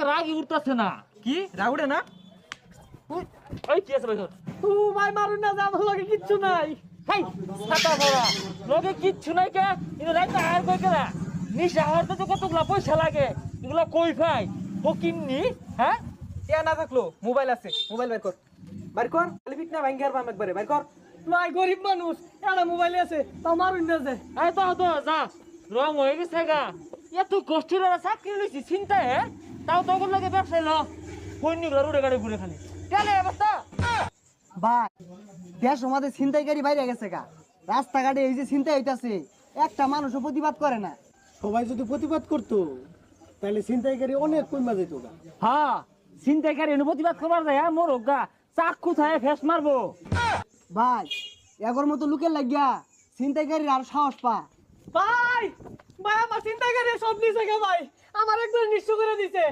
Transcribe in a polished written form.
রাগই উঠতেছে না। কি রাউডে না ওই কি আছে ভাই? তু ভাই মারুন না যা আমার লগে কিচ্ছু নাই হাই ছাতা বড়া লগে কিচ্ছু নাই কে? কিন্তু রাইতে আর কই কেরা নিশা হরতে তো কতগুলা পয়সা লাগে, এগুলা কই পাই ও কিন্নি? হ্যাঁ টিয়া না থাকলো মোবাইল আছে, মোবাইল বের কর, বের কর। লিপিট না ভাঙ্গার বাম একবারে বের কর। ভাই গরিব মানুষ, এটা মোবাইল আছে তাও মারুন না যে। এই তো যা রং হয়ে গেছে গা। এত কষ্টের ওরা চাকরি লইছি চিন্তায়, তাও তখন লাগে ব্যবসায় ল সৈনিকরা রোডে গাড়ি ঘুরে খালি কেন অবস্থা? ভাই দেশ আমাদের ছিনতাইকারী বাইরে গেছে গা, রাস্তাঘাটে এই যে ছিনতাই হইতাছে একটা মানুষও প্রতিবাদ করে না। সবাই যদি প্রতিবাদ করতো তাহলে ছিনতাইকারী অনেক কমা যেত গা। হ্যাঁ চিন্তাকারী প্রতিবাদ করবার যায় মোর গা চাকু থায় ফেস মারবো। ভাই এগর মতো লোকের লাগিয়া ছিনতাইকারীর আর সাহস পা। ভাই ভাই আমার চিন্তা করে সব নিছে গে ভাই, আমার একদম নিঃস্ব করে দিছে।